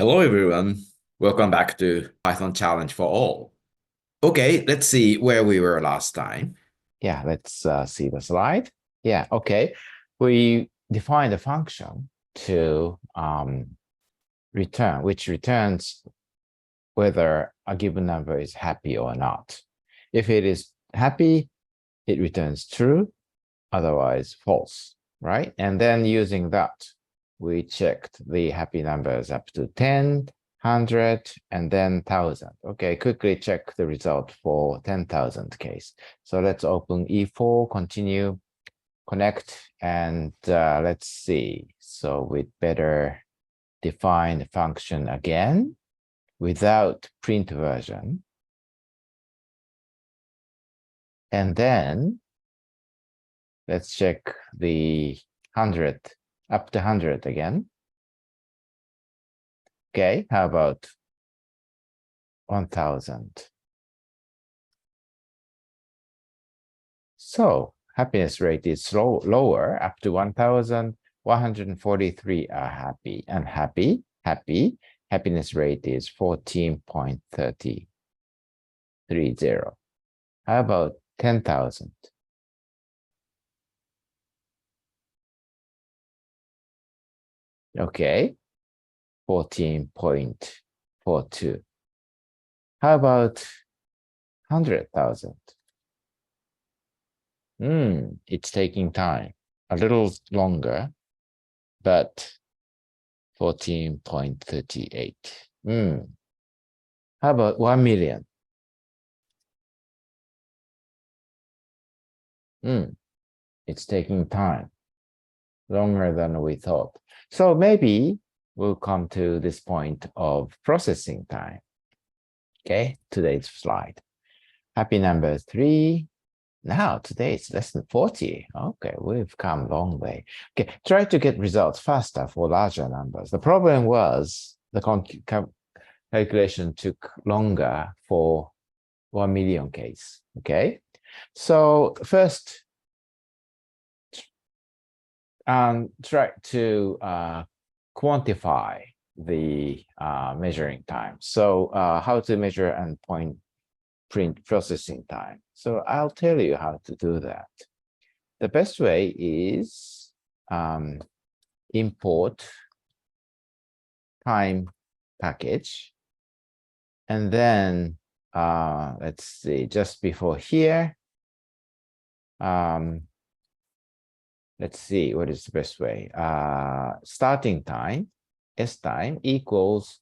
Hello, everyone. Welcome back to Python Challenge for All. Okay, let's see where we were last time. Yeah, let's see the slide. Yeah, okay. We defined a function to return, which returns whether a given number is happy or not. If it is happy, it returns true, otherwise false, right? And then using that, we checked the happy numbers up to 10, 100, and then 1,000. Okay, quickly check the result for 10,000 case. So let's open E4, continue, connect, and let's see. So we'd better define the function again without print version. And then let's check the 100, up to 100 again. Okay, how about 1,000? So happiness rate is lower, up to 1,143 are happy, and happy. Happiness rate is 14.30. How about 10,000? Okay, 14.42. How about 100,000? It's taking time, a little longer, but 14.38. How about 1 million? It's taking time, longer than we thought. So maybe we'll come to this point of processing time. Okay, today's slide. Happy number 3. Now, today it's less than 40. Okay, we've come a long way. Okay, try to get results faster for larger numbers. The problem was the calculation took longer for 1 million case. Okay, so first, try to quantify the measuring time. So how to measure and print processing time. So I'll tell you how to do that. The best way is import time package. And then let's see, just before here, let's see, what is the best way? Starting time, S time equals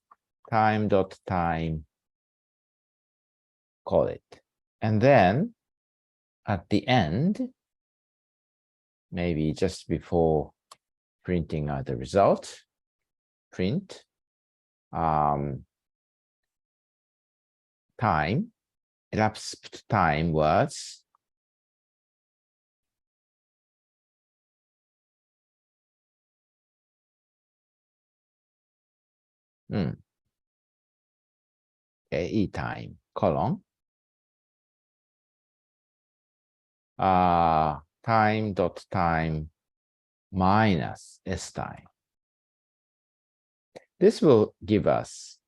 time.time, call it. And then at the end, maybe just before printing out the result, print time, elapsed time was E time, colon, time.time minus S time. This will give us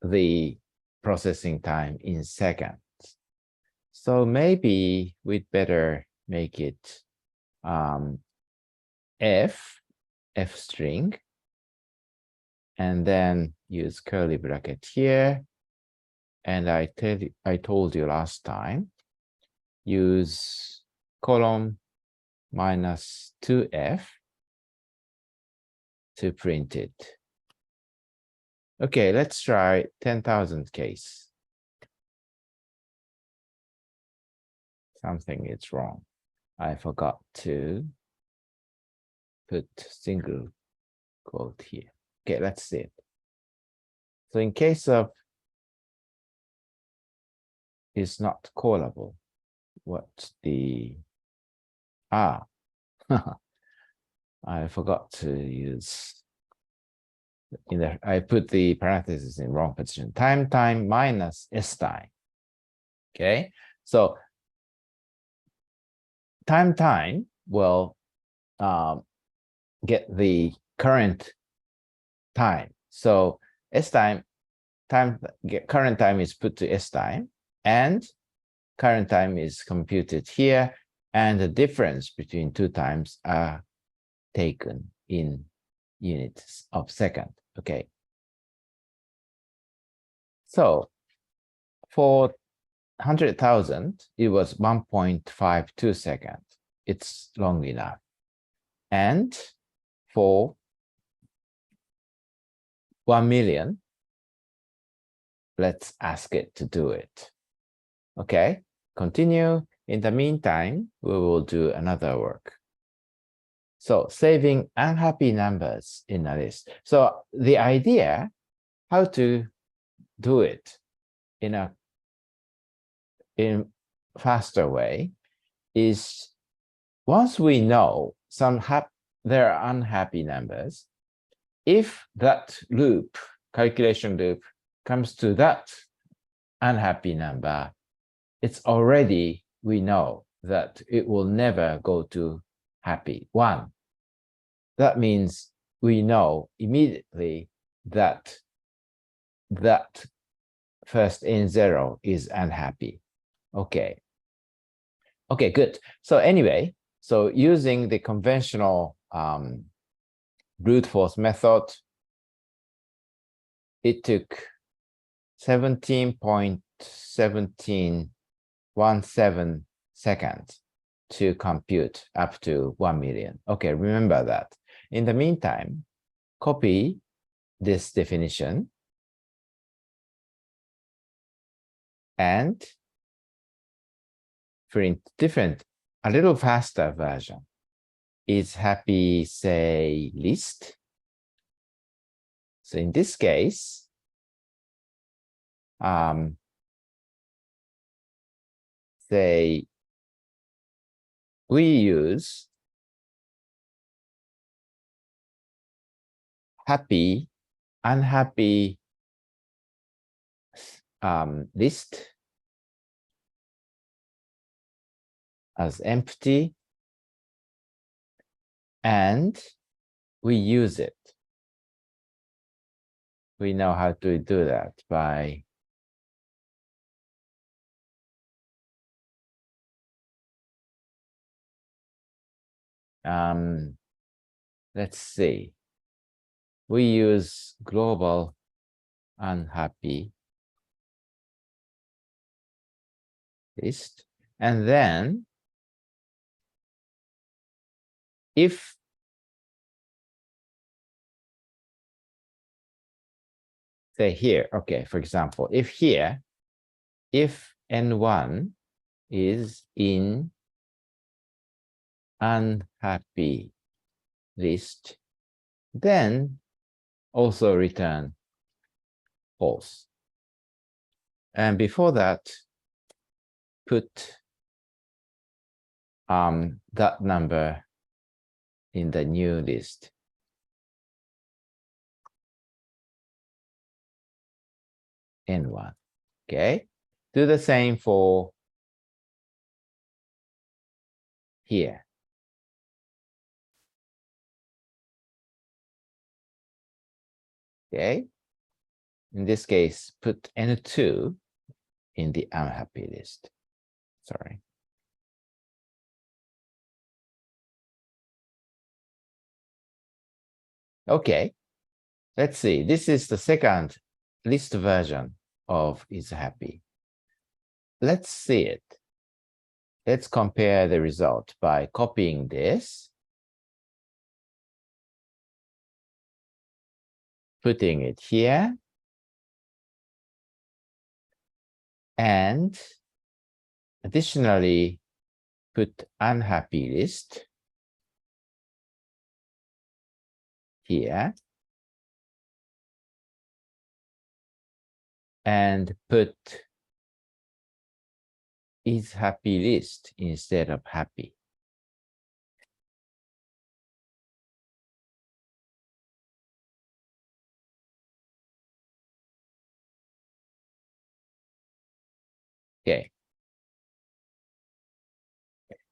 the processing time in seconds. So maybe we'd better make it F string, and then use curly bracket here. And I told you last time, use column minus 2F to print it. Okay, let's try 10,000 case. Something is wrong. I forgot to put single quote here. Okay, let's see it. So in case of is not callable, what's the I forgot to use I put the parentheses in wrong position. Time minus S time. Okay, so time will get the current time So S time, current time is put to S time, and current time is computed here, and the difference between two times are taken in units of second. Okay. So for 100,000, it was 1.52 seconds. It's long enough. And for 1 million, let's ask it to do it. Okay, continue. In the meantime, we will do another work. So saving unhappy numbers in a list. So the idea how to do it in faster way is once we know there are unhappy numbers, if that loop, calculation loop, comes to that unhappy number, it's already, we know that it will never go to happy 1. That means we know immediately that that first n0 is unhappy. Okay. Okay, good. So anyway, so using the conventional brute force method, it took 17.1717 seconds to compute up to 1 million. Okay, remember that. In the meantime, copy this definition and for a little faster version is happy, say, list. So in this case, say we use happy, unhappy list as empty, and we use it. We know how to do that by let's see. We use global unhappy list, and then if say here, okay, for example, if here, if n1 is in unhappy list, then also return false. And before that, put that number in the new list. N1. Okay. Do the same for here. Okay. In this case, put N2 in the unhappy list. Sorry. Okay. Let's see. This is the second list version of is happy. Let's see it. Let's compare the result by copying this, putting it here, and additionally put unhappy list here, and put is happy list instead of happy. Okay.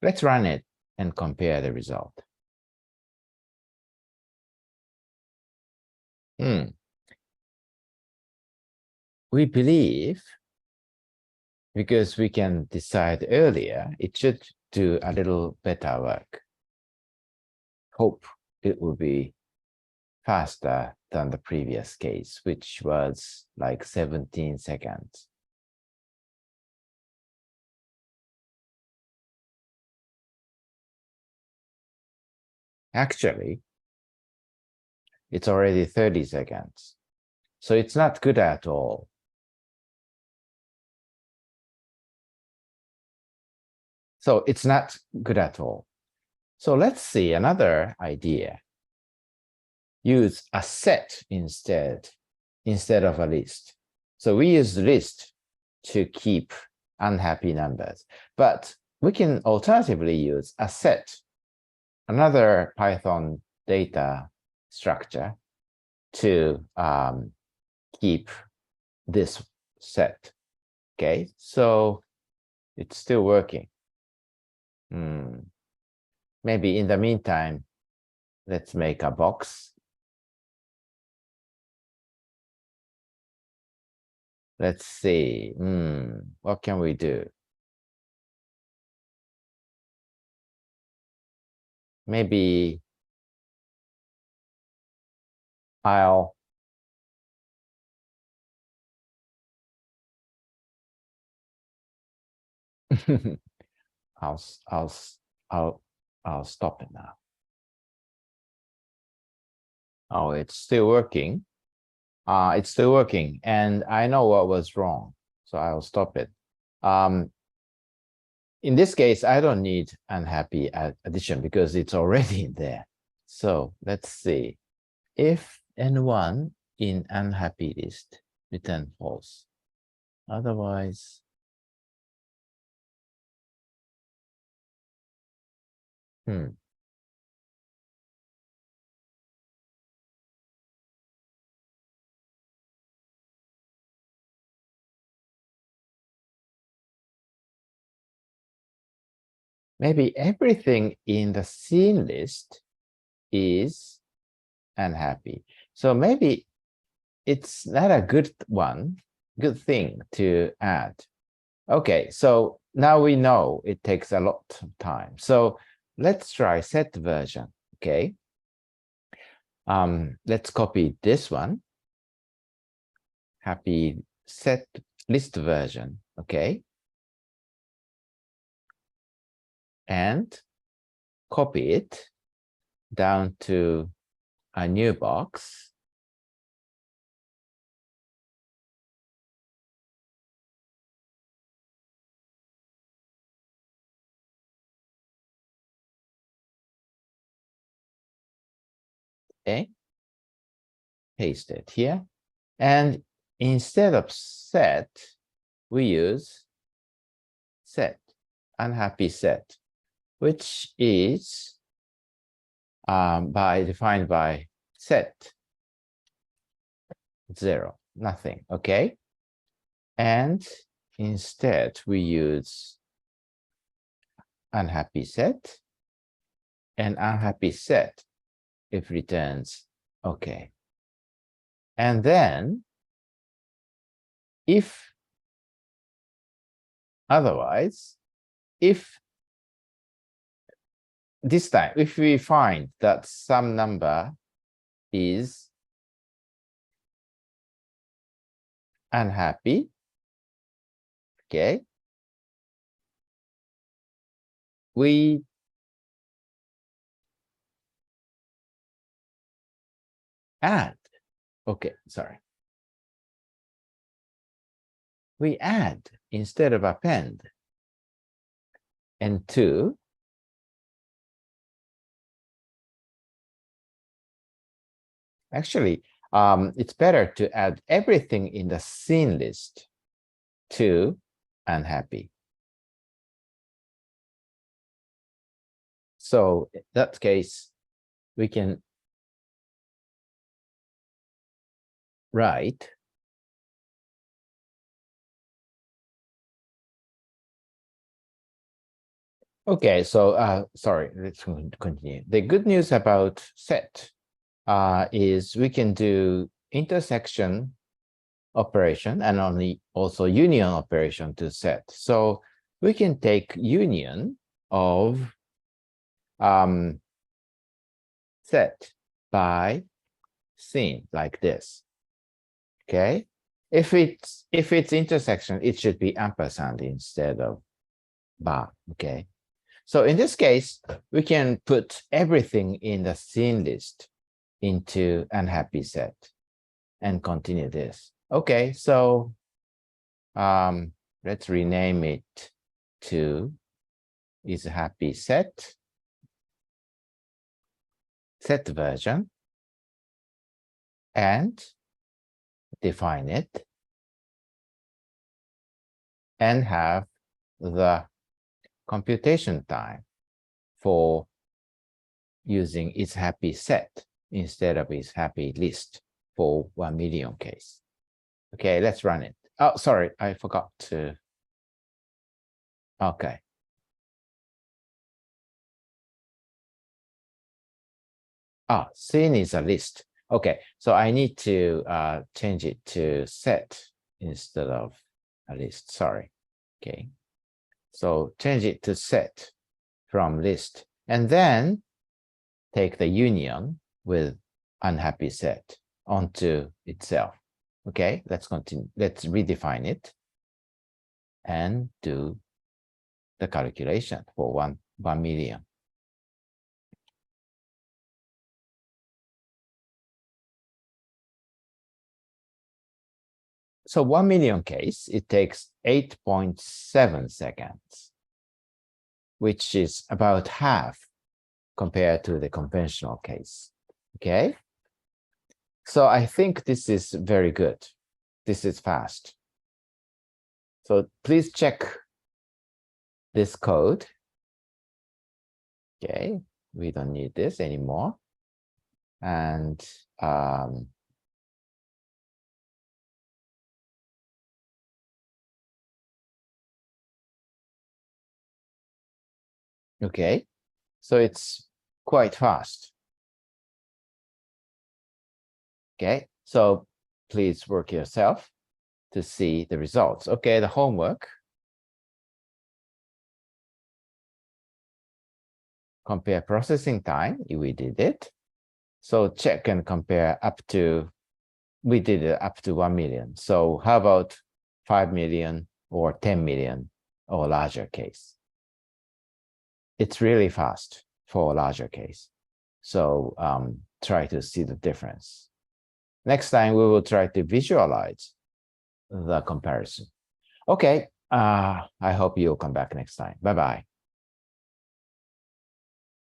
Let's run it and compare the result. we believe, because we can decide earlier, it should do a little better work. Hope it will be faster than the previous case, which was like 17 seconds. Actually, it's already 30 seconds. So it's not good at all. So it's not good at all. So let's see another idea. Use a set instead of a list. So we use list to keep unhappy numbers, but we can alternatively use a set, another Python data structure to keep this set. Okay, so it's still working. Maybe in the meantime, let's make a box. Let's see. What can we do? Maybe I'll I'll stop it now. Oh, it's still working. It's still working, and I know what was wrong, so I'll stop it. In this case, I don't need unhappy addition because it's already there. So let's see. If n1 in unhappy list, return false. Otherwise, maybe everything in the scene list is unhappy. So maybe it's not a good thing to add. Okay, so now we know it takes a lot of time. So let's try set version, okay? Let's copy this one. Happy set list version, okay? And copy it down to a new box. Okay, paste it here. And instead of set, we use set, unhappy set, which is defined by set 0, nothing, okay? And instead we use unhappy set, and unhappy set if returns okay. And then if otherwise, if this time, if we find that some number is unhappy, okay, we add, okay, sorry. We add instead of append. And 2, actually, it's better to add everything in the scene list to unhappy. So in that case, we can write okay, so sorry, let's continue. The good news about set is we can do intersection operation and only also union operation to set. So we can take union of set by scene like this. Okay. If it's intersection, it should be ampersand instead of bar. Okay. So in this case, we can put everything in the scene list into unhappy set and continue this. Okay, so let's rename it to is happy set version and define it and have the computation time for using is happy set instead of is happy list for 1 million case. Okay, let's run it. Oh, sorry, I forgot to. Okay. Scene is a list. Okay, so I need to change it to set instead of a list. Sorry. Okay, so change it to set from list and then take the union with unhappy set onto itself. Okay, let's continue. Let's redefine it and do the calculation for 1 million. So 1 million case, it takes 8.7 seconds, which is about half compared to the conventional case. Okay. So I think this is very good. This is fast. So please check this code. Okay, we don't need this anymore. And okay, so it's quite fast. Okay, so please work yourself to see the results. Okay, the homework. Compare processing time, we did it. So check and compare up to, we did it up to 1 million. So how about 5 million or 10 million or larger case? It's really fast for a larger case. So try to see the difference. Next time we will try to visualize the comparison. Okay, I hope you'll come back next time. Bye-bye.